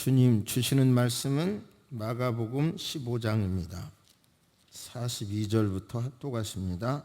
주님 주시는 말씀은 마가복음 15장입니다. 42절부터 합독하십니다.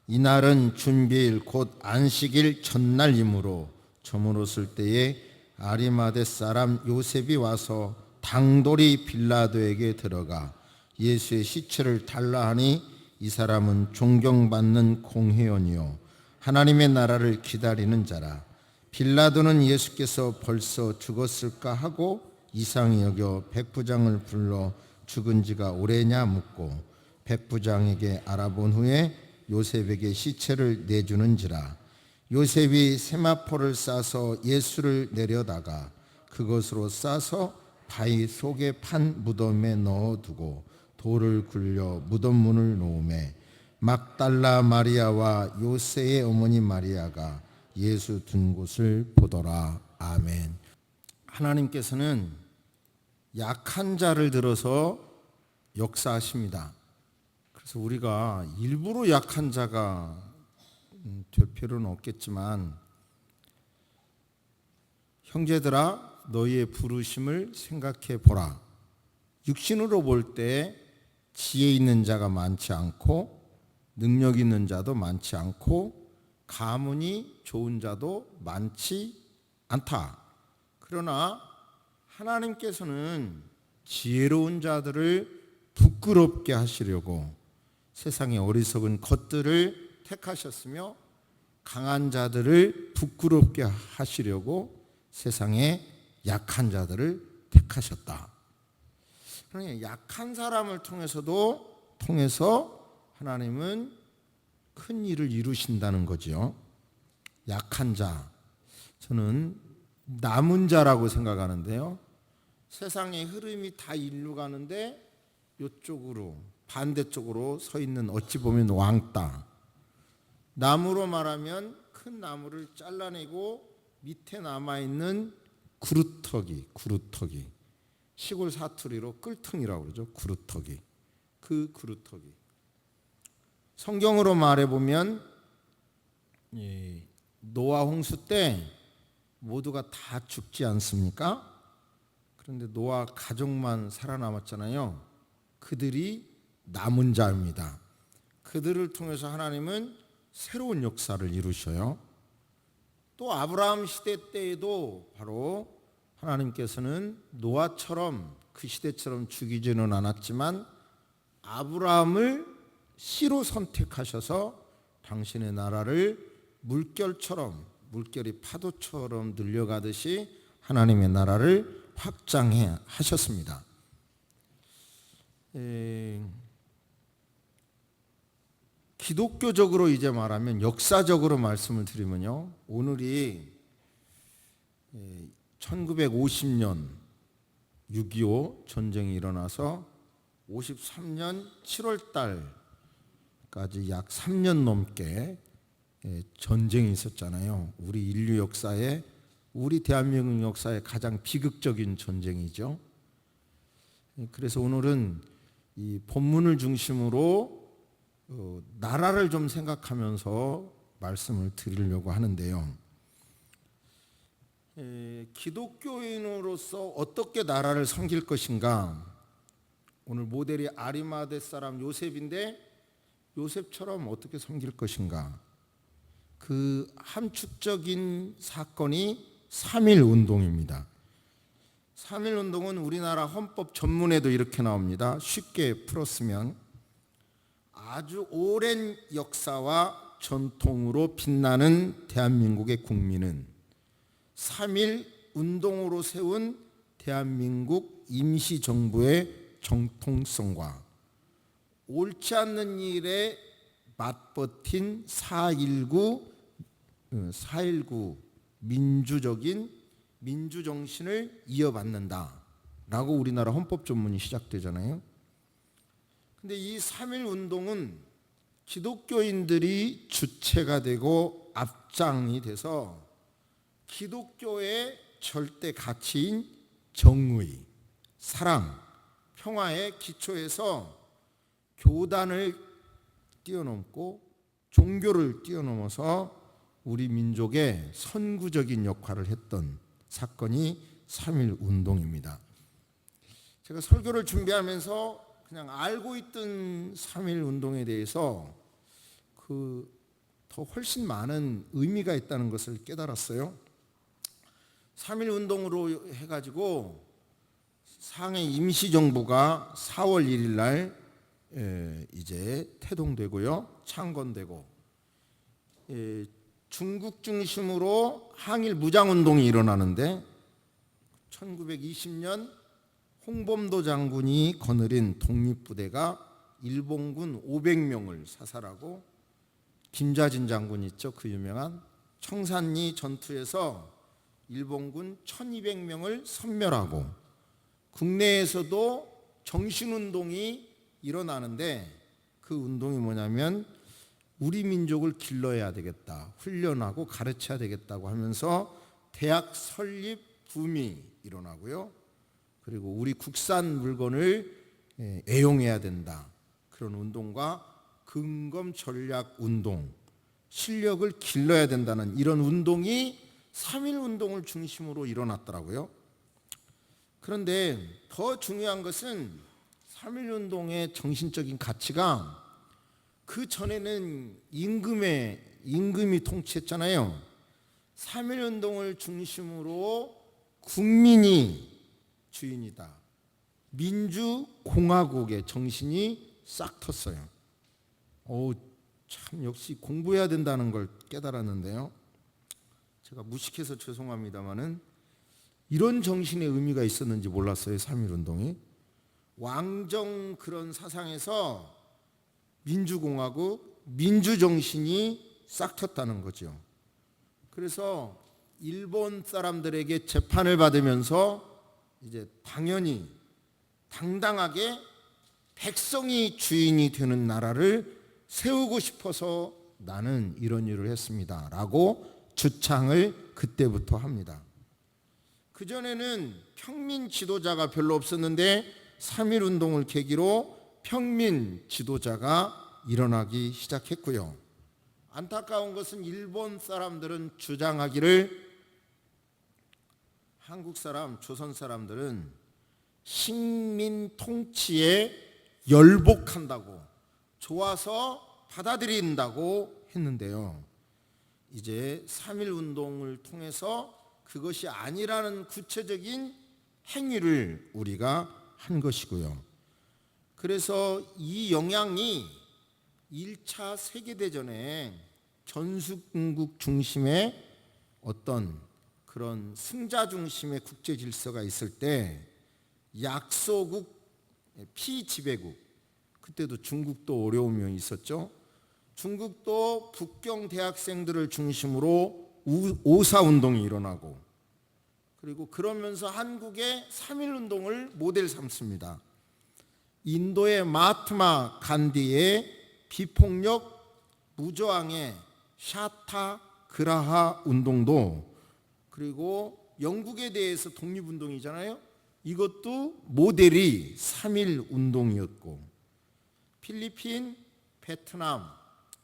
이날은 준비일 곧 안식일 전날이므로 저물었을 때에 아리마대 사람 요셉이 와서 당돌이 빌라도에게 들어가 예수의 시체를 달라 하니 이 사람은 존경받는 공회원이요 하나님의 나라를 기다리는 자라. 빌라도는 예수께서 벌써 죽었을까 하고 이상히 여겨 백부장을 불러 죽은 지가 오래냐 묻고 백부장에게 알아본 후에 요셉에게 시체를 내주는지라. 요셉이 세마포를 싸서 예수를 내려다가 그것으로 싸서 바위 속에 판 무덤에 넣어두고 돌을 굴려 무덤 문을 놓음에 막달라 마리아와 요새의 어머니 마리아가 예수 둔 곳을 보더라. 아멘. 하나님께서는 약한 자를 들어서 역사하십니다. 그래서 우리가 일부러 약한 자가 될 필요는 없겠지만, 형제들아 너희의 부르심을 생각해 보라. 육신으로 볼 때 지혜 있는 자가 많지 않고 능력 있는 자도 많지 않고 가문이 좋은 자도 많지 않다. 그러나 하나님께서는 지혜로운 자들을 부끄럽게 하시려고 세상의 어리석은 것들을 택하셨으며 강한 자들을 부끄럽게 하시려고 세상의 약한 자들을 택하셨다. 그러니 약한 사람을 통해서 하나님은 큰 일을 이루신다는 거죠. 약한 자, 저는 남은 자라고 생각하는데요. 세상의 흐름이 다 일로 가는데 이쪽으로 반대쪽으로 서 있는 어찌 보면 왕따. 나무로 말하면 큰 나무를 잘라내고 밑에 남아있는 구루터기. 시골 사투리로 끌퉁이라고 그러죠. 구루터기. 그 구루터기. 성경으로 말해보면 노아 홍수 때 모두가 다 죽지 않습니까? 그런데 노아 가족만 살아남았잖아요. 그들이 남은 자입니다. 그들을 통해서 하나님은 새로운 역사를 이루셔요. 또 아브라함 시대 때에도 바로 하나님께서는 노아처럼 그 시대처럼 죽이지는 않았지만 아브라함을 씨로 선택하셔서 당신의 나라를 물결이 파도처럼 늘려가듯이 하나님의 나라를 확장해 하셨습니다. 기독교적으로 이제 말하면 역사적으로 말씀을 드리면요, 오늘이 1950년 6.25 전쟁이 일어나서 53년 7월 달까지 약 3년 넘게 전쟁이 있었잖아요. 우리 인류 역사에, 우리 대한민국 역사에 가장 비극적인 전쟁이죠. 그래서 오늘은 이 본문을 중심으로 나라를 좀 생각하면서 말씀을 드리려고 하는데요. 기독교인으로서 어떻게 나라를 섬길 것인가? 오늘 모델이 아리마대 사람 요셉인데 요셉처럼 어떻게 섬길 것인가? 그 함축적인 사건이 3.1운동입니다. 3.1운동은 우리나라 헌법 전문에도 이렇게 나옵니다. 쉽게 풀었으면 아주 오랜 역사와 전통으로 빛나는 대한민국의 국민은 3.1운동으로 세운 대한민국 임시정부의 정통성과 옳지 않는 일에 맞버틴 4.19 민주정신을 이어받는다라고 우리나라 헌법 전문이 시작되잖아요. 근데 이 3.1운동은 기독교인들이 주체가 되고 앞장이 돼서 기독교의 절대 가치인 정의, 사랑, 평화의 기초에서 교단을 뛰어넘고 종교를 뛰어넘어서 우리 민족의 선구적인 역할을 했던 사건이 3.1 운동입니다. 제가 설교를 준비하면서 그냥 알고 있던 3.1 운동에 대해서 더 훨씬 많은 의미가 있다는 것을 깨달았어요. 3.1 운동으로 해가지고 상해 임시정부가 4월 1일 날 이제 태동되고요, 창건되고, 중국 중심으로 항일 무장운동이 일어나는데 1920년 홍범도 장군이 거느린 독립부대가 일본군 500명을 사살하고, 김좌진 장군 있죠, 그 유명한 청산리 전투에서 일본군 1200명을 섬멸하고, 국내에서도 정신운동이 일어나는데 그 운동이 뭐냐면 우리 민족을 길러야 되겠다, 훈련하고 가르쳐야 되겠다고 하면서 대학 설립 붐이 일어나고요, 그리고 우리 국산 물건을 애용해야 된다, 그런 운동과 근검 전략 운동, 실력을 길러야 된다는 이런 운동이 3.1 운동을 중심으로 일어났더라고요. 그런데 더 중요한 것은 3.1 운동의 정신적인 가치가, 그 전에는 임금이 통치했잖아요. 3.1 운동을 중심으로 국민이 주인이다, 민주공화국의 정신이 싹 텄어요. 참 역시 공부해야 된다는 걸 깨달았는데요, 제가 무식해서 죄송합니다마는 이런 정신의 의미가 있었는지 몰랐어요. 3.1 운동이 왕정 그런 사상에서 민주공화국, 민주정신이 싹 텄다는 거죠. 그래서 일본 사람들에게 재판을 받으면서 이제 당연히 당당하게 백성이 주인이 되는 나라를 세우고 싶어서 나는 이런 일을 했습니다 라고 주창을 그때부터 합니다. 그전에는 평민 지도자가 별로 없었는데 3.1 운동을 계기로 평민 지도자가 일어나기 시작했고요. 안타까운 것은 일본 사람들은 주장하기를, 한국 사람, 조선 사람들은 식민 통치에 열복한다고, 좋아서 받아들인다고 했는데요, 이제 3.1 운동을 통해서 그것이 아니라는 구체적인 행위를 우리가 한 것이고요. 그래서 이 영향이 1차 세계대전에 전술국 중심의 어떤 그런 승자 중심의 국제 질서가 있을 때 약소국, 피지배국, 그때도 중국도 어려움이 있었죠. 중국도 북경 대학생들을 중심으로 오사운동이 일어나고, 그리고 그러면서 한국의 3.1 운동을 모델 삼습니다. 인도의 마하트마 간디의 비폭력 무저항의 샤타그라하 운동도, 그리고 영국에 대해서 독립운동이잖아요, 이것도 모델이 3.1 운동이었고, 필리핀, 베트남,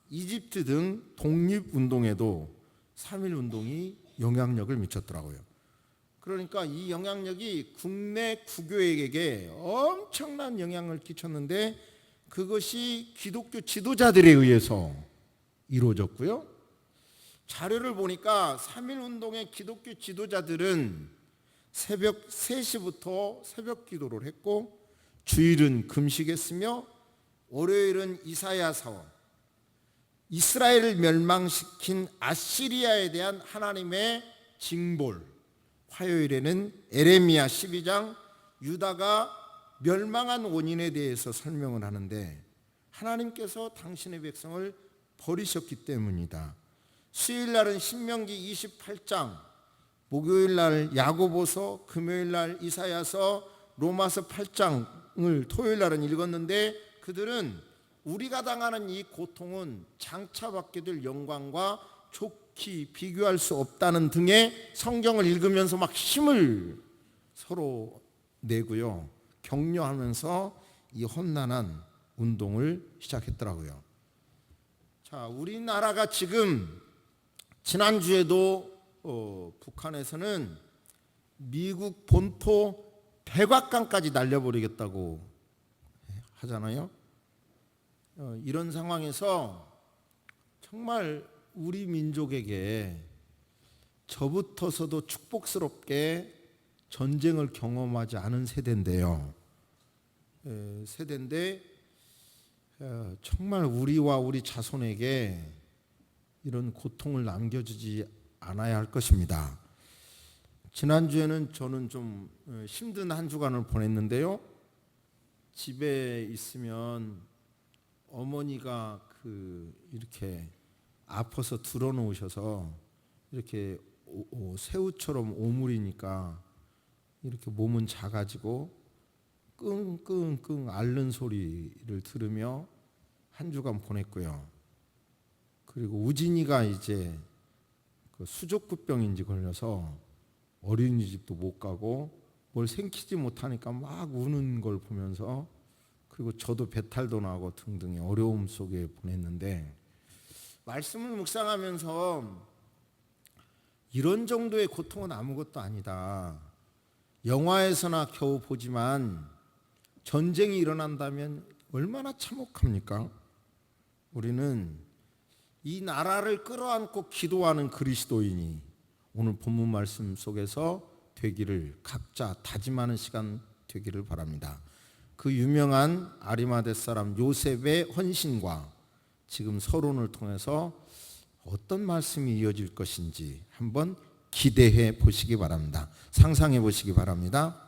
이집트 등 독립운동에도 3.1 운동이 영향력을 미쳤더라고요. 그러니까 이 영향력이 국내 국교에게 엄청난 영향을 끼쳤는데, 그것이 기독교 지도자들에 의해서 이루어졌고요. 자료를 보니까 3.1 운동의 기독교 지도자들은 새벽 3시부터 새벽 기도를 했고, 주일은 금식했으며, 월요일은 이사야 사원, 이스라엘을 멸망시킨 아시리아에 대한 하나님의 징벌, 화요일에는 에레미야 12장 유다가 멸망한 원인에 대해서 설명을 하는데, 하나님께서 당신의 백성을 버리셨기 때문이다. 수요일날은 신명기 28장, 목요일날 야고보서, 금요일날 이사야서, 로마서 8장을 토요일날은 읽었는데, 그들은 우리가 당하는 이 고통은 장차 받게 될 영광과 좋게 비교할 수 없다는 등의 성경을 읽으면서 막 힘을 서로 내고요, 격려하면서 이 험난한 운동을 시작했더라고요. 자, 우리나라가 지금 지난주에도 북한에서는 미국 본토 백악관까지 날려버리겠다고 하잖아요. 이런 상황에서 정말 우리 민족에게 저부터서도 축복스럽게 전쟁을 경험하지 않은 세대인데요. 세대인데 정말 우리와 우리 자손에게 이런 고통을 남겨주지 않아야 할 것입니다. 지난주에는 저는 좀 힘든 한 주간을 보냈는데요. 집에 있으면 어머니가 이렇게 아파서 들어놓으셔서 이렇게 새우처럼 오므리니까 이렇게 몸은 작아지고 끙끙끙 앓는 소리를 들으며 한 주간 보냈고요. 그리고 우진이가 이제 수족구병인지 걸려서 어린이집도 못 가고 뭘 생기지 못하니까 막 우는 걸 보면서, 그리고 저도 배탈도 나고 등등의 어려움 속에 보냈는데, 말씀을 묵상하면서 이런 정도의 고통은 아무것도 아니다. 영화에서나 겨우 보지만 전쟁이 일어난다면 얼마나 참혹합니까? 우리는 이 나라를 끌어안고 기도하는 그리스도인이 오늘 본문 말씀 속에서 되기를 각자 다짐하는 시간 되기를 바랍니다. 그 유명한 아리마대 사람 요셉의 헌신과 지금 서론을 통해서 어떤 말씀이 이어질 것인지 한번 기대해 보시기 바랍니다. 상상해 보시기 바랍니다.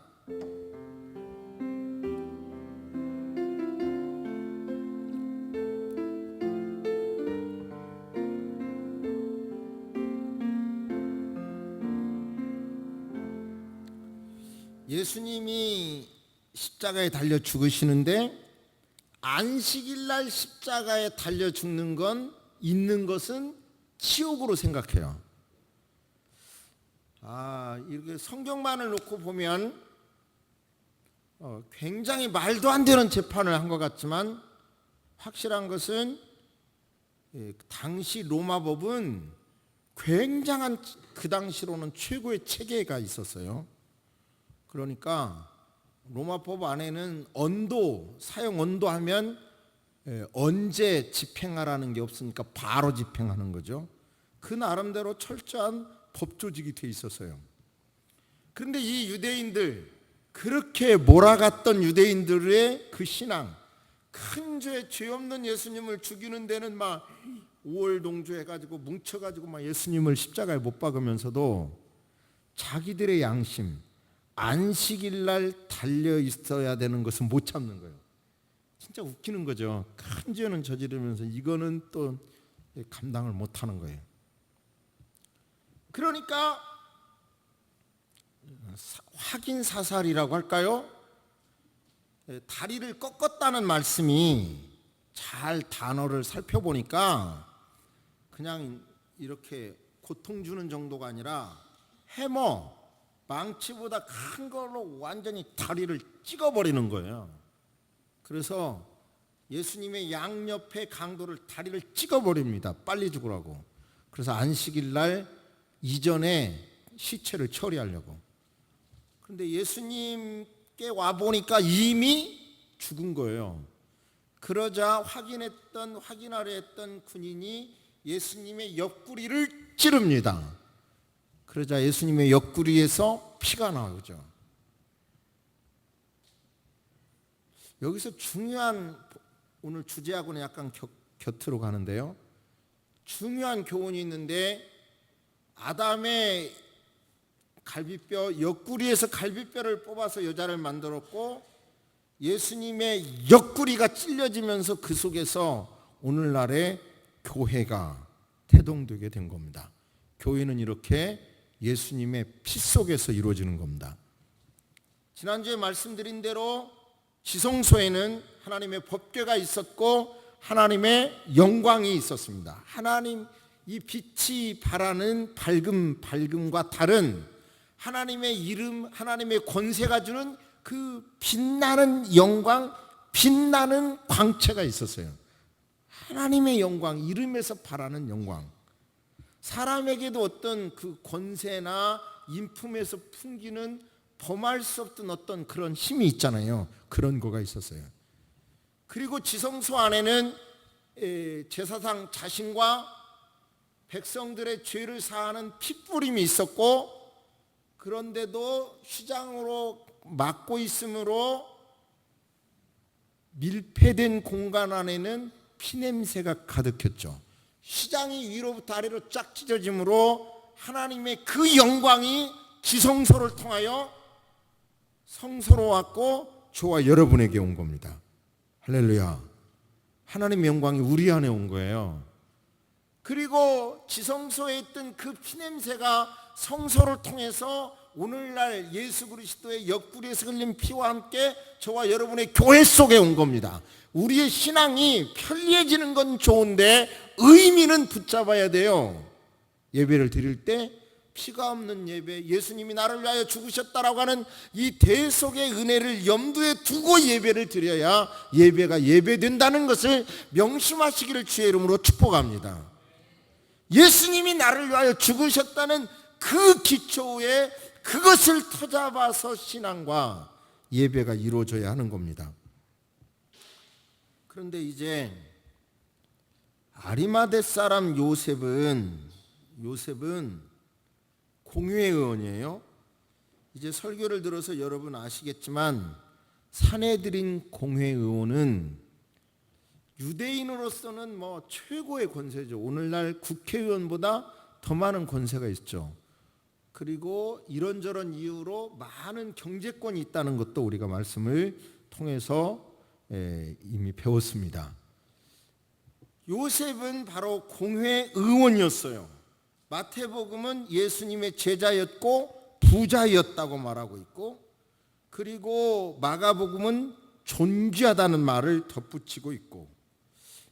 예수님이 십자가에 달려 죽으시는데 안식일 날 십자가에 달려 죽는 건 있는 것은 치욕으로 생각해요. 이렇게 성경만을 놓고 보면 굉장히 말도 안 되는 재판을 한 것 같지만 확실한 것은 당시 로마 법은 굉장한, 그 당시로는 최고의 체계가 있었어요. 그러니까 로마법 안에는 사형 언도하면 언제 집행하라는 게 없으니까 바로 집행하는 거죠. 그 나름대로 철저한 법 조직이 돼 있었어요. 그런데 이 유대인들, 그렇게 몰아갔던 유대인들의 그 신앙, 큰 죄 없는 예수님을 죽이는 데는 막 5월 동조 해가지고 뭉쳐가지고 막 예수님을 십자가에 못 박으면서도 자기들의 양심, 안식일 날 달려 있어야 되는 것은 못 참는 거예요. 진짜 웃기는 거죠. 큰 죄는 저지르면서 이거는 또 감당을 못 하는 거예요. 그러니까 확인 사살이라고 할까요? 다리를 꺾었다는 말씀이 잘 단어를 살펴보니까 그냥 이렇게 고통 주는 정도가 아니라 해머, 망치보다 큰 걸로 완전히 다리를 찍어버리는 거예요. 그래서 예수님의 양옆에 강도를 다리를 찍어버립니다. 빨리 죽으라고. 그래서 안식일 날 이전에 시체를 처리하려고. 그런데 예수님께 와보니까 이미 죽은 거예요. 그러자 확인하려 했던 군인이 예수님의 옆구리를 찌릅니다. 그러자 예수님의 옆구리에서 피가 나오죠. 여기서 중요한, 오늘 주제하고는 약간 곁으로 가는데요, 중요한 교훈이 있는데, 아담의 갈비뼈, 옆구리에서 갈비뼈를 뽑아서 여자를 만들었고 예수님의 옆구리가 찔려지면서 그 속에서 오늘날의 교회가 태동되게 된 겁니다. 교회는 이렇게 예수님의 피 속에서 이루어지는 겁니다. 지난주에 말씀드린 대로 지성소에는 하나님의 법궤가 있었고 하나님의 영광이 있었습니다. 하나님, 이 빛이 발하는 밝음과 다른 하나님의 이름, 하나님의 권세가 주는 그 빛나는 영광, 빛나는 광채가 있었어요. 하나님의 영광, 이름에서 발하는 영광. 사람에게도 어떤 그 권세나 인품에서 풍기는 범할 수 없던 어떤 그런 힘이 있잖아요. 그런 거가 있었어요. 그리고 지성소 안에는 제사장 자신과 백성들의 죄를 사하는 핏부림이 있었고, 그런데도 휘장으로 막고 있으므로 밀폐된 공간 안에는 피냄새가 가득했죠. 휘장이 위로부터 아래로 쫙 찢어짐으로 하나님의 그 영광이 지성소를 통하여 성소로 왔고 저와 여러분에게 온 겁니다. 할렐루야. 하나님의 영광이 우리 안에 온 거예요. 그리고 지성소에 있던 그 피냄새가 성소를 통해서 오늘날 예수 그리스도의 옆구리에서 흘린 피와 함께 저와 여러분의 교회 속에 온 겁니다. 우리의 신앙이 편리해지는 건 좋은데 의미는 붙잡아야 돼요. 예배를 드릴 때 피가 없는 예배, 예수님이 나를 위하여 죽으셨다라고 하는 이 대속의 은혜를 염두에 두고 예배를 드려야 예배가 예배된다는 것을 명심하시기를 주의 이름으로 축복합니다. 예수님이 나를 위하여 죽으셨다는 그 기초에 그것을 터잡아서 신앙과 예배가 이루어져야 하는 겁니다. 그런데 이제 아리마대 사람 요셉은 공회의 의원이에요. 이제 설교를 들어서 여러분 아시겠지만 산헤드린 공회의 의원은 유대인으로서는 뭐 최고의 권세죠. 오늘날 국회의원보다 더 많은 권세가 있죠. 그리고 이런저런 이유로 많은 경제권이 있다는 것도 우리가 말씀을 통해서 이미 배웠습니다. 요셉은 바로 공회 의원이었어요. 마태복음은 예수님의 제자였고 부자였다고 말하고 있고, 그리고 마가복음은 존귀하다는 말을 덧붙이고 있고,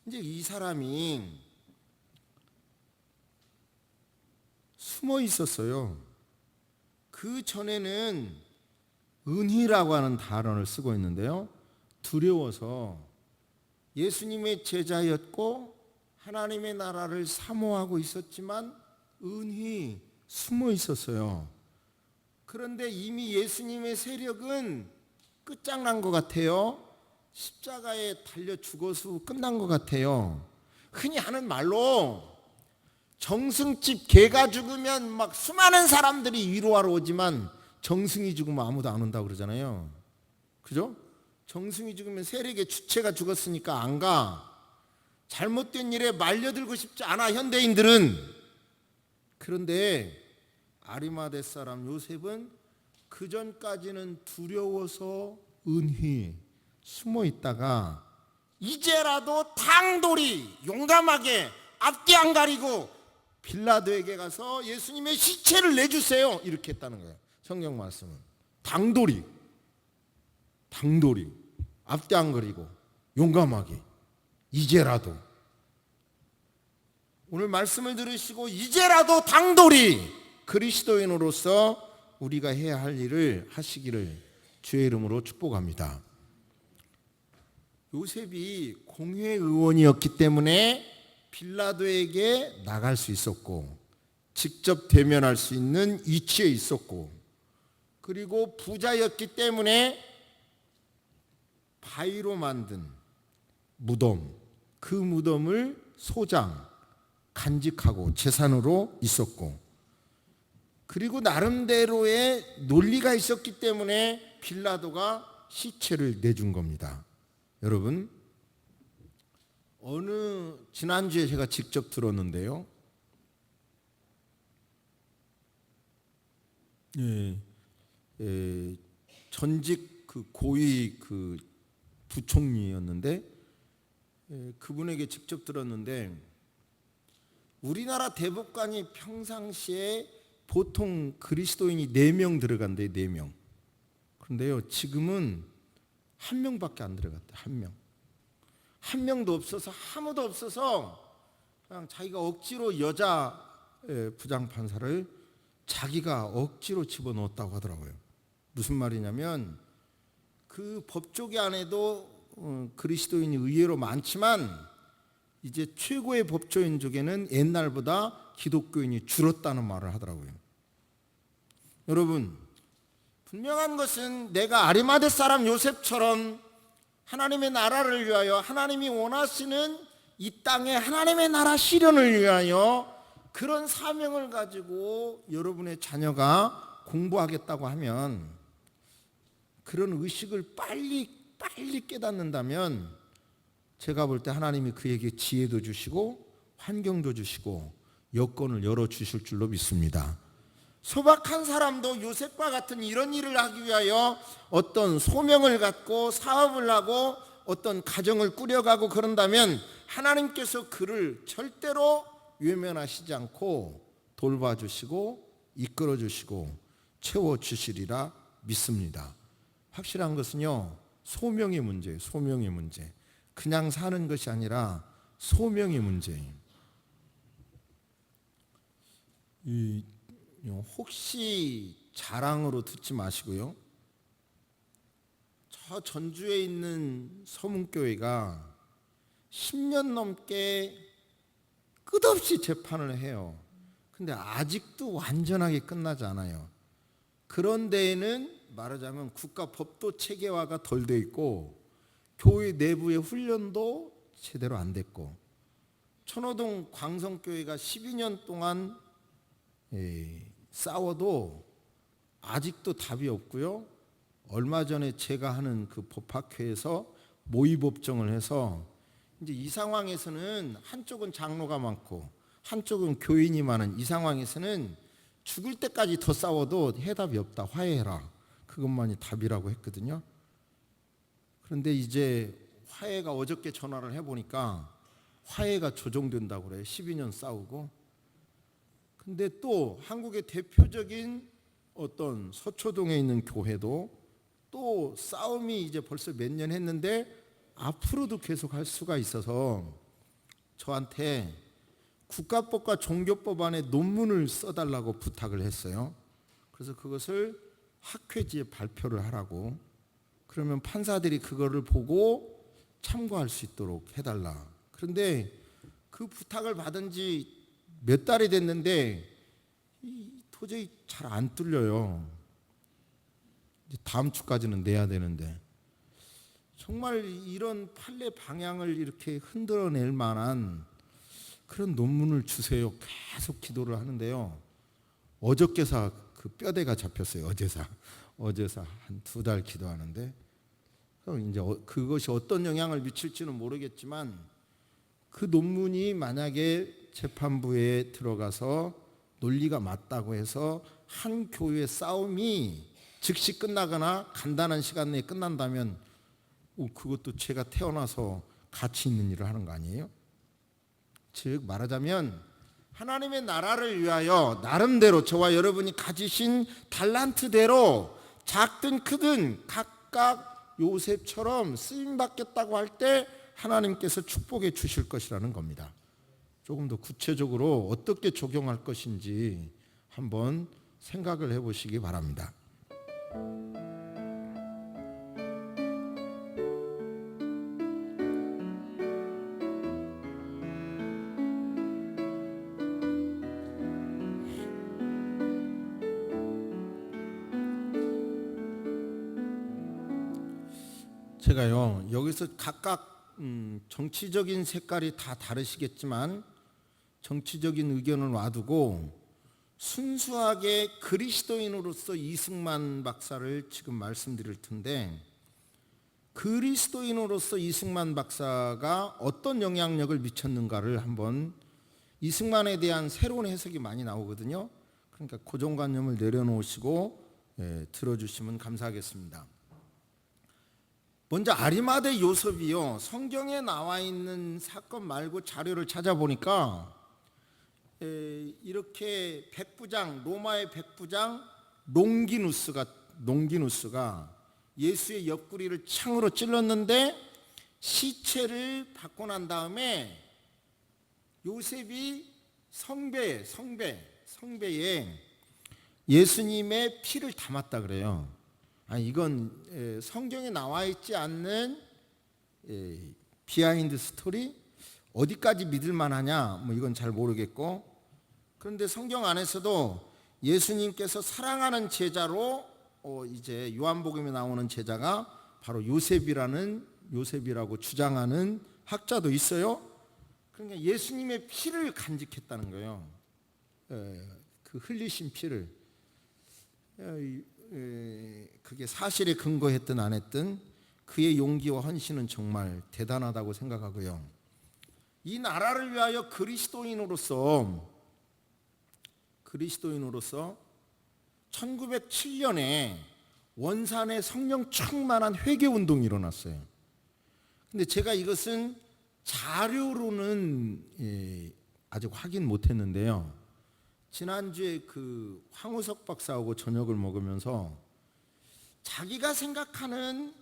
이제 이 사람이 숨어 있었어요. 그 전에는 은희라고 하는 단어를 쓰고 있는데요. 두려워서 예수님의 제자였고 하나님의 나라를 사모하고 있었지만 은희 숨어 있었어요. 그런데 이미 예수님의 세력은 끝장난 것 같아요. 십자가에 달려 죽어서 끝난 것 같아요. 흔히 하는 말로 정승집 개가 죽으면 막 수많은 사람들이 위로하러 오지만 정승이 죽으면 아무도 안 온다고 그러잖아요. 그죠? 정승이 죽으면 세력의 주체가 죽었으니까 안 가. 잘못된 일에 말려들고 싶지 않아, 현대인들은. 그런데 아리마대 사람 요셉은 그 전까지는 두려워서 은희 숨어 있다가 이제라도 당돌이 용감하게 앞뒤 안 가리고 빌라도에게 가서 예수님의 시체를 내주세요, 이렇게 했다는 거예요. 성경 말씀은 당돌이 앞뒤 안 가리고 용감하게 이제라도, 오늘 말씀을 들으시고 이제라도 당돌이 그리스도인으로서 우리가 해야 할 일을 하시기를 주의 이름으로 축복합니다. 요셉이 공회의원이었기 때문에 빌라도에게 나갈 수 있었고 직접 대면할 수 있는 위치에 있었고, 그리고 부자였기 때문에 바위로 만든 무덤, 그 무덤을 소장, 간직하고 재산으로 있었고, 그리고 나름대로의 논리가 있었기 때문에 빌라도가 시체를 내준 겁니다. 여러분, 지난주에 제가 직접 들었는데요. 전직 그 고위 그 부총리였는데 그분에게 직접 들었는데, 우리나라 대법관이 평상시에 보통 그리스도인이 4명 들어간대요. 4명. 그런데요, 지금은 1명밖에 안 들어갔대. 1명. 1명도 없어서, 아무도 없어서 그냥 자기가 억지로 여자 부장판사를 자기가 억지로 집어넣었다고 하더라고요. 무슨 말이냐면 그 법조계 안에도 그리스도인이 의외로 많지만 이제 최고의 법조인 쪽에는 옛날보다 기독교인이 줄었다는 말을 하더라고요. 여러분, 분명한 것은 내가 아리마대 사람 요셉처럼 하나님의 나라를 위하여 하나님이 원하시는 이 땅에 하나님의 나라 실현을 위하여 그런 사명을 가지고 여러분의 자녀가 공부하겠다고 하면, 그런 의식을 빨리 깨닫는다면 제가 볼 때 하나님이 그에게 지혜도 주시고 환경도 주시고 여건을 열어주실 줄로 믿습니다. 소박한 사람도 요셉과 같은 이런 일을 하기 위하여 어떤 소명을 갖고 사업을 하고 어떤 가정을 꾸려가고 그런다면 하나님께서 그를 절대로 외면하시지 않고 돌봐주시고 이끌어주시고 채워주시리라 믿습니다. 확실한 것은요, 소명의 문제예요. 소명의 문제. 그냥 사는 것이 아니라 소명의 문제예요. 혹시 자랑으로 듣지 마시고요, 저 전주에 있는 서문교회가 10년 넘게 끝없이 재판을 해요. 근데 아직도 완전하게 끝나지 않아요. 그런 데에는 말하자면 국가법도 체계화가 덜 돼 있고 교회 내부의 훈련도 제대로 안 됐고, 천호동 광성교회가 12년 동안 싸워도 아직도 답이 없고요. 얼마 전에 제가 하는 그 법학회에서 모의 법정을 해서 이제 이 상황에서는 한쪽은 장로가 많고 한쪽은 교인이 많은 이 상황에서는 죽을 때까지 더 싸워도 해답이 없다. 화해해라. 그것만이 답이라고 했거든요. 그런데 이제 화해가 어저께 전화를 해보니까 화해가 조정된다고 그래요. 12년 싸우고. 근데 또 한국의 대표적인 어떤 서초동에 있는 교회도 또 싸움이 이제 벌써 몇 년 했는데 앞으로도 계속 할 수가 있어서 저한테 국가법과 종교법 안에 논문을 써달라고 부탁을 했어요. 그래서 그것을 학회지에 발표를 하라고. 그러면 판사들이 그거를 보고 참고할 수 있도록 해달라. 그런데 그 부탁을 받은 지 몇 달이 됐는데 도저히 잘 안 뚫려요. 다음 주까지는 내야 되는데. 정말 이런 판례 방향을 이렇게 흔들어낼 만한 그런 논문을 주세요. 계속 기도를 하는데요. 어저께서 그 뼈대가 잡혔어요. 어제사 한 2달 기도하는데, 이제 그것이 어떤 영향을 미칠지는 모르겠지만 그 논문이 만약에 재판부에 들어가서 논리가 맞다고 해서 한 교회의 싸움이 즉시 끝나거나 간단한 시간 내에 끝난다면 그것도 제가 태어나서 가치 있는 일을 하는 거 아니에요? 즉 말하자면 하나님의 나라를 위하여 나름대로 저와 여러분이 가지신 달란트대로 작든 크든 각각 요셉처럼 쓰임받겠다고 할 때 하나님께서 축복해 주실 것이라는 겁니다. 조금 더 구체적으로 어떻게 적용할 것인지 한번 생각을 해보시기 바랍니다. 제가요 여기서 각각 정치적인 색깔이 다 다르시겠지만 정치적인 의견을 놔두고 순수하게 그리스도인으로서 이승만 박사를 지금 말씀드릴 텐데, 그리스도인으로서 이승만 박사가 어떤 영향력을 미쳤는가를 한번, 이승만에 대한 새로운 해석이 많이 나오거든요. 그러니까 고정관념을 내려놓으시고 들어주시면 감사하겠습니다. 먼저 아리마대 요셉이요, 성경에 나와 있는 사건 말고 자료를 찾아보니까 이렇게 백부장, 로마의 백부장 롱기누스가 예수의 옆구리를 창으로 찔렀는데 시체를 받고 난 다음에 요셉이 성배에 예수님의 피를 담았다 그래요. 이건 성경에 나와 있지 않는 비하인드 스토리, 어디까지 믿을 만하냐 이건 잘 모르겠고, 그런데 성경 안에서도 예수님께서 사랑하는 제자로 이제 요한복음에 나오는 제자가 바로 요셉이라고 주장하는 학자도 있어요. 그러니까 예수님의 피를 간직했다는 거예요. 그 흘리신 피를. 그게 사실에 근거했든 안 했든 그의 용기와 헌신은 정말 대단하다고 생각하고요. 이 나라를 위하여 그리스도인으로서 1907년에 원산에 성령 충만한 회개 운동이 일어났어요. 근데 제가 이것은 자료로는 아직 확인 못했는데요. 지난주에 그 황우석 박사하고 저녁을 먹으면서 자기가 생각하는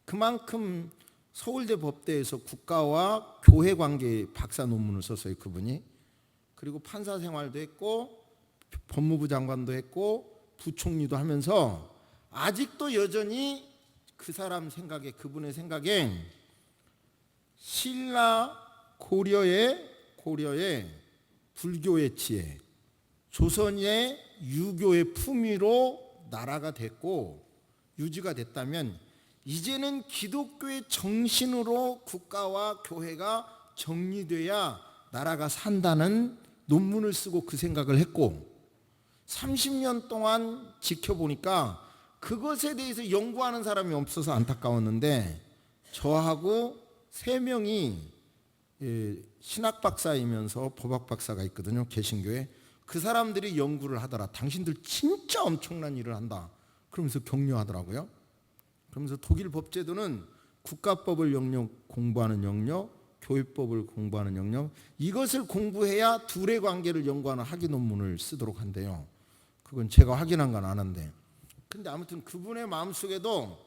그만큼 서울대 법대에서 국가와 교회 관계 박사 논문을 썼어요, 그분이. 그리고 판사 생활도 했고 법무부 장관도 했고 부총리도 하면서 아직도 여전히 그분의 생각에 신라 고려의 불교의 지혜, 조선의 유교의 품위로 나라가 됐고 유지가 됐다면 이제는 기독교의 정신으로 국가와 교회가 정리돼야 나라가 산다는 논문을 쓰고 그 생각을 했고 30년 동안 지켜보니까 그것에 대해서 연구하는 사람이 없어서 안타까웠는데 저하고 3명이 신학 박사이면서 법학 박사가 있거든요, 개신교에. 그 사람들이 연구를 하더라. 당신들 진짜 엄청난 일을 한다. 그러면서 격려하더라고요. 그러면서 독일 법제도는 국가법을 공부하는 영역, 교회법을 공부하는 영역, 이것을 공부해야 둘의 관계를 연구하는 학위 논문을 쓰도록 한대요. 그건 제가 확인한 건 아는데. 근데 아무튼 그분의 마음속에도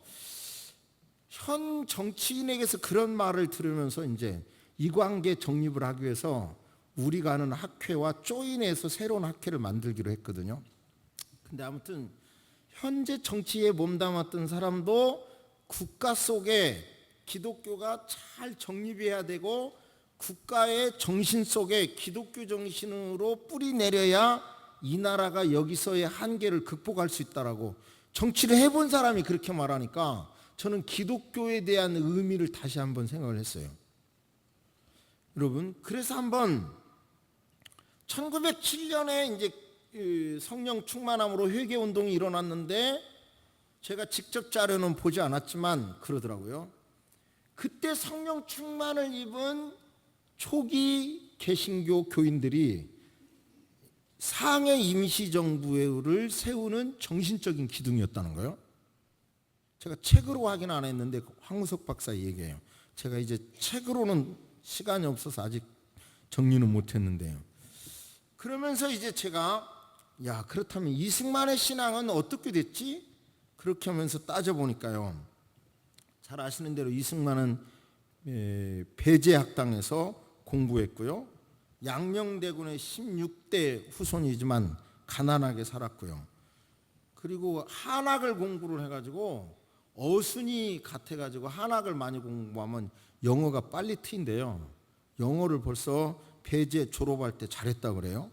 현 정치인에게서 그런 말을 들으면서 이제 이 관계 정립을 하기 위해서 우리가 아는 학회와 조인해서 새로운 학회를 만들기로 했거든요. 근데 아무튼 현재 정치에 몸담았던 사람도 국가 속에 기독교가 잘 정립해야 되고 국가의 정신 속에 기독교 정신으로 뿌리 내려야 이 나라가 여기서의 한계를 극복할 수 있다라고 정치를 해본 사람이 그렇게 말하니까 저는 기독교에 대한 의미를 다시 한번 생각을 했어요. 여러분, 그래서 한번 1907년에 이제 성령 충만함으로 회개 운동이 일어났는데 제가 직접 자료는 보지 않았지만 그러더라고요. 그때 성령 충만을 입은 초기 개신교 교인들이 상해 임시정부를 세우는 정신적인 기둥이었다는 거예요. 제가 책으로 확인 안 했는데 황우석 박사 얘기예요. 제가 이제 책으로는 시간이 없어서 아직 정리는 못했는데요. 그러면서 이제 제가 그렇다면 이승만의 신앙은 어떻게 됐지? 그렇게 하면서 따져보니까요. 잘 아시는 대로 이승만은 배제학당에서 공부했고요. 양녕대군의 16대 후손이지만 가난하게 살았고요. 그리고 한학을 공부를 해가지고 어순이 같아가지고 한학을 많이 공부하면 영어가 빨리 트인데요. 영어를 벌써 배제 졸업할 때 잘했다고 그래요.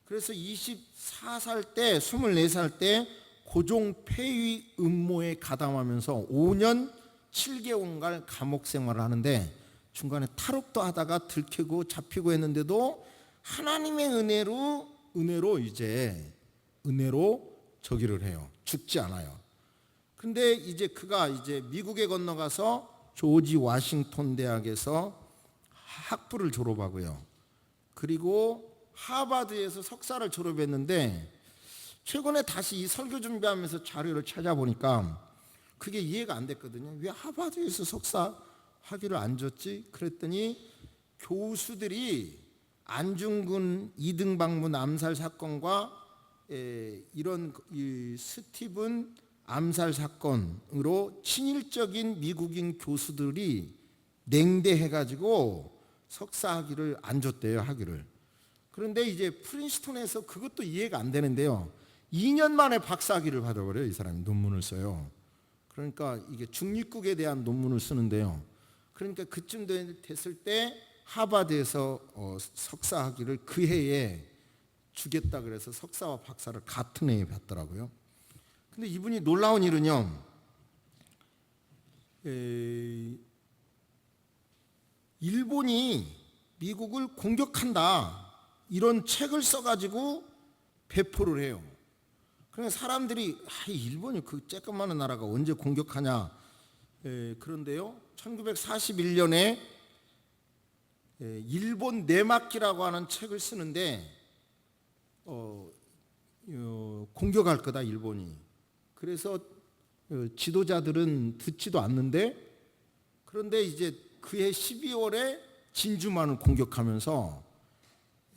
그래서 24살 때 24살 때 고종 폐위 음모에 가담하면서 5년 7개월간 감옥 생활을 하는데 중간에 탈옥도 하다가 들키고 잡히고 했는데도 하나님의 은혜로 저기를 해요. 죽지 않아요. 근데 이제 그가 이제 미국에 건너가서 조지 워싱턴 대학에서 학부를 졸업하고요. 그리고 하버드에서 석사를 졸업했는데 최근에 다시 이 설교 준비하면서 자료를 찾아보니까 그게 이해가 안 됐거든요. 왜 하버드에서 석사 학위를 안 줬지? 그랬더니 교수들이 안중근 이등방문 암살 사건과 이런 스티븐 암살 사건으로 친일적인 미국인 교수들이 냉대해가지고 석사 학위를 안 줬대요, 학위를. 그런데 이제 프린스턴에서 그것도 이해가 안 되는데요. 2년 만에 박사 학위를 받아버려요, 이 사람이. 논문을 써요. 그러니까 이게 중립국에 대한 논문을 쓰는데요. 그러니까 그쯤 됐을 때 하버드에서 석사 학위를 그 해에 주겠다 그래서 석사와 박사를 같은 해에 받더라고요. 근데 이분이 놀라운 일은요, 일본이 미국을 공격한다 이런 책을 써가지고 배포를 해요. 그러니까 사람들이 일본이 그 쬐끄마한 나라가 언제 공격하냐. 그런데요, 1941년에 일본 내막기라고 하는 책을 쓰는데 공격할 거다 일본이. 그래서 지도자들은 듣지도 않는데, 그런데 이제 그해 12월에 진주만을 공격하면서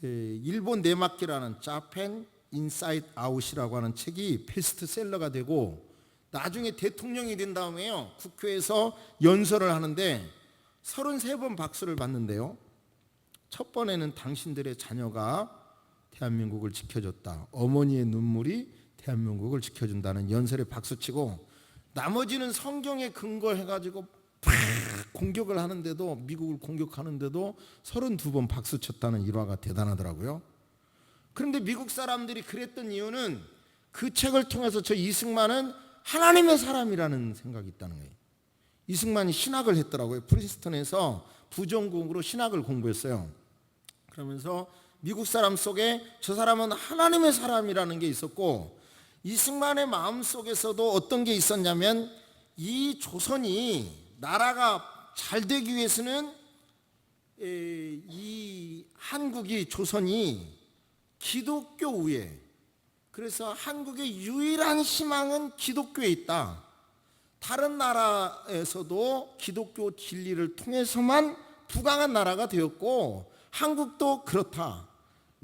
일본 내막기라는 자펜 인사이드 아웃이라고 하는 책이 베스트셀러가 되고, 나중에 대통령이 된 다음에요, 국회에서 연설을 하는데 33번 박수를 받는데요, 첫 번에는 당신들의 자녀가 대한민국을 지켜줬다, 어머니의 눈물이 대한민국을 지켜준다는 연설에 박수치고, 나머지는 성경에 근거해가지고 공격을 하는데도, 미국을 공격하는데도 32번 박수쳤다는 일화가 대단하더라고요. 그런데 미국 사람들이 그랬던 이유는 그 책을 통해서 저 이승만은 하나님의 사람이라는 생각이 있다는 거예요. 이승만이 신학을 했더라고요. 프린스턴에서 부전공으로 신학을 공부했어요. 그러면서 미국 사람 속에 저 사람은 하나님의 사람이라는 게 있었고, 이승만의 마음 속에서도 어떤 게 있었냐면, 이 조선이 나라가 잘 되기 위해서는 이 한국이, 조선이 기독교 우에, 그래서 한국의 유일한 희망은 기독교에 있다. 다른 나라에서도 기독교 진리를 통해서만 부강한 나라가 되었고, 한국도 그렇다.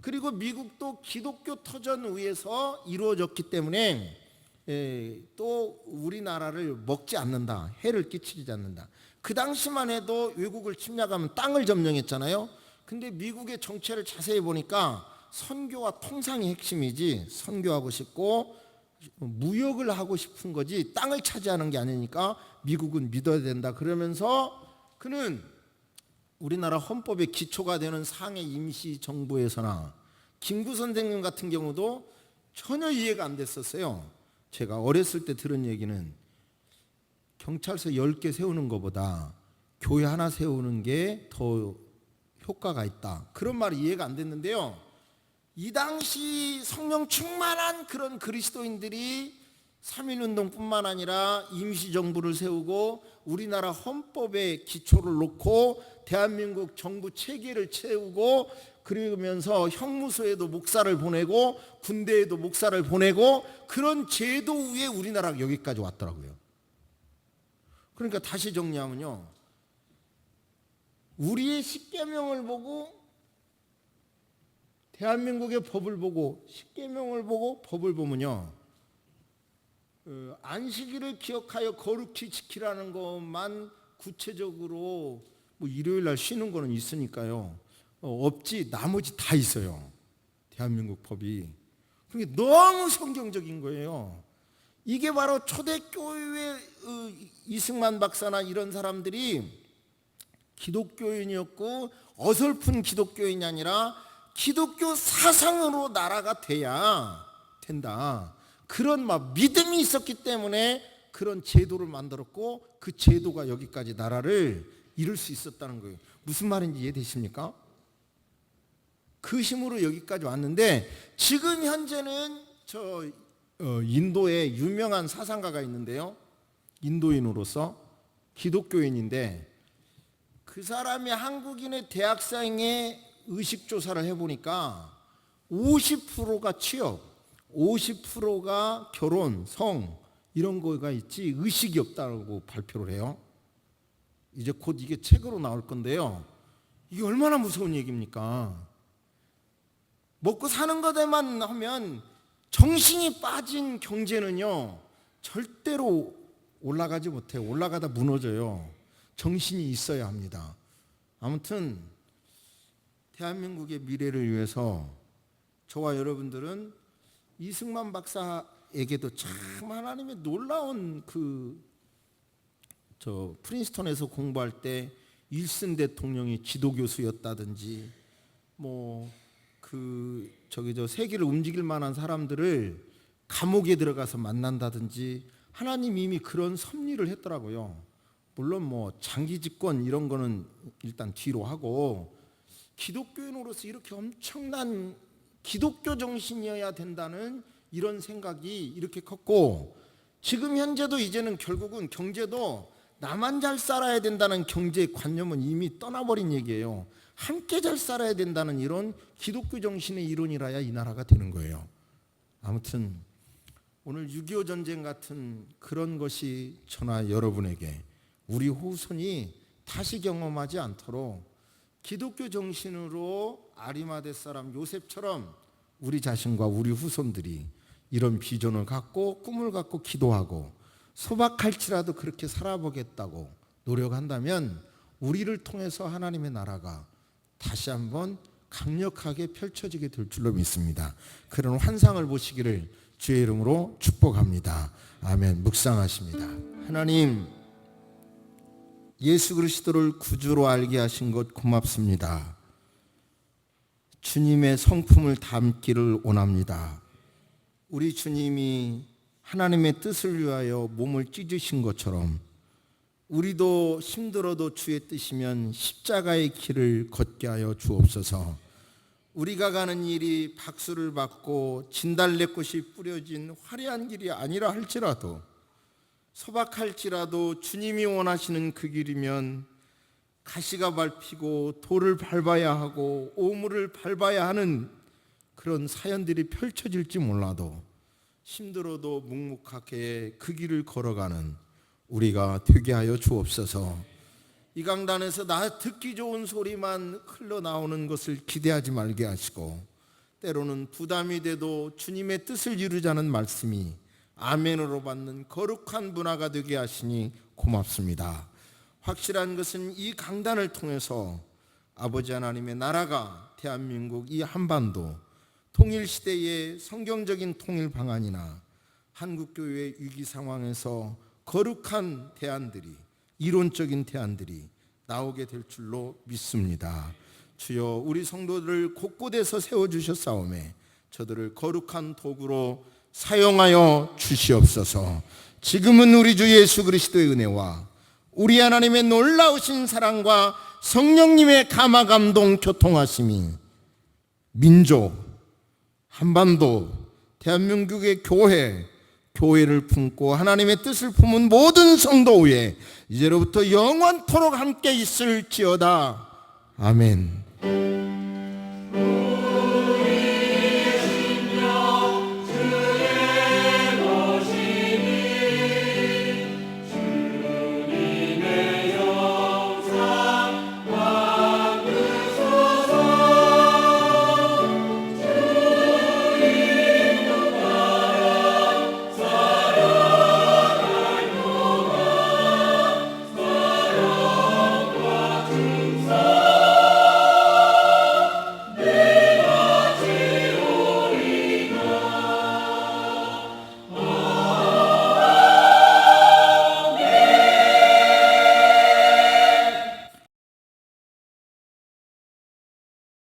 그리고 미국도 기독교 터전 위에서 이루어졌기 때문에 또 우리나라를 먹지 않는다, 해를 끼치지 않는다. 그 당시만 해도 외국을 침략하면 땅을 점령했잖아요. 근데 미국의 정체를 자세히 보니까 선교와 통상이 핵심이지, 선교하고 싶고 무역을 하고 싶은 거지 땅을 차지하는 게 아니니까 미국은 믿어야 된다. 그러면서 그는 우리나라 헌법의 기초가 되는 상해 임시정부에서나, 김구 선생님 같은 경우도 전혀 이해가 안 됐었어요. 제가 어렸을 때 들은 얘기는 경찰서 10개 세우는 것보다 교회 하나 세우는 게 더 효과가 있다, 그런 말이 이해가 안 됐는데요, 이 당시 성령 충만한 그런 그리스도인들이 3.1운동뿐만 아니라 임시정부를 세우고 우리나라 헌법의 기초를 놓고 대한민국 정부 체계를 채우고, 그러면서 형무소에도 목사를 보내고 군대에도 목사를 보내고, 그런 제도 위에 우리나라가 여기까지 왔더라고요. 그러니까 다시 정리하면요, 우리의 십계명을 보고, 대한민국의 법을 보고, 십계명을 보고 법을 보면요, 안식일을 기억하여 거룩히 지키라는 것만 구체적으로 뭐 일요일 날 쉬는 거는 있으니까요, 없지 나머지 다 있어요, 대한민국 법이. 그게 너무 성경적인 거예요. 이게 바로 초대교회 이승만 박사나 이런 사람들이 기독교인이었고, 어설픈 기독교인이 아니라 기독교 사상으로 나라가 돼야 된다, 그런 막 믿음이 있었기 때문에 그런 제도를 만들었고, 그 제도가 여기까지 나라를 이룰 수 있었다는 거예요. 무슨 말인지 이해되십니까? 그 힘으로 여기까지 왔는데, 지금 현재는 저 인도에 유명한 사상가가 있는데요, 인도인으로서 기독교인인데, 그 사람이 한국인의 대학생의 의식조사를 해보니까 50%가 취업, 50%가 결혼, 성, 이런 거가 있지 의식이 없다고 발표를 해요. 이제 곧 이게 책으로 나올 건데요, 이게 얼마나 무서운 얘기입니까? 먹고 사는 것에만 하면 정신이 빠진 경제는요 절대로 올라가지 못해요. 올라가다 무너져요. 정신이 있어야 합니다. 아무튼 대한민국의 미래를 위해서 저와 여러분들은 이승만 박사에게도 참 하나님의 놀라운 프린스턴에서 공부할 때 윌슨 대통령이 지도교수였다든지, 뭐 세계를 움직일 만한 사람들을 감옥에 들어가서 만난다든지 하나님 이미 그런 섭리를 했더라고요. 물론 장기 집권 이런 거는 일단 뒤로 하고 기독교인으로서 이렇게 엄청난 기독교 정신이어야 된다는 이런 생각이 이렇게 컸고, 지금 현재도 이제는 결국은 경제도 나만 잘 살아야 된다는 경제 관념은 이미 떠나버린 얘기예요. 함께 잘 살아야 된다는 이런 기독교 정신의 이론이라야 이 나라가 되는 거예요. 아무튼 오늘 6.25 전쟁 같은 그런 것이 저나 여러분에게, 우리 후손이 다시 경험하지 않도록 기독교 정신으로 아리마대 사람 요셉처럼 우리 자신과 우리 후손들이 이런 비전을 갖고 꿈을 갖고 기도하고 소박할지라도 그렇게 살아보겠다고 노력한다면 우리를 통해서 하나님의 나라가 다시 한번 강력하게 펼쳐지게 될 줄로 믿습니다. 그런 환상을 보시기를 주의 이름으로 축복합니다. 아멘. 묵상하십니다. 하나님, 예수 그리스도를 구주로 알게 하신 것 고맙습니다. 주님의 성품을 담기를 원합니다. 우리 주님이 하나님의 뜻을 위하여 몸을 찢으신 것처럼 우리도 힘들어도 주의 뜻이면 십자가의 길을 걷게 하여 주옵소서. 우리가 가는 일이 박수를 받고 진달래꽃이 뿌려진 화려한 길이 아니라 할지라도, 소박할지라도 주님이 원하시는 그 길이면 가시가 밟히고 돌을 밟아야 하고 오물을 밟아야 하는 그런 사연들이 펼쳐질지 몰라도 힘들어도 묵묵하게 그 길을 걸어가는 우리가 되게 하여 주옵소서. 이 강단에서 나 듣기 좋은 소리만 흘러나오는 것을 기대하지 말게 하시고, 때로는 부담이 돼도 주님의 뜻을 이루자는 말씀이 아멘으로 받는 거룩한 문화가 되게 하시니 고맙습니다. 확실한 것은 이 강단을 통해서 아버지 하나님의 나라가 대한민국 이 한반도 통일시대의 성경적인 통일 방안이나 한국교회의 위기 상황에서 거룩한 대안들이, 이론적인 대안들이 나오게 될 줄로 믿습니다. 주여, 우리 성도들을 곳곳에서 세워주셨사오매 저들을 거룩한 도구로 사용하여 주시옵소서. 지금은 우리 주 예수 그리스도의 은혜와 우리 하나님의 놀라우신 사랑과 성령님의 감화감동 교통하심이 민족, 한반도, 대한민국의 교회를 품고 하나님의 뜻을 품은 모든 성도 위에 이제로부터 영원토록 함께 있을지어다. 아멘.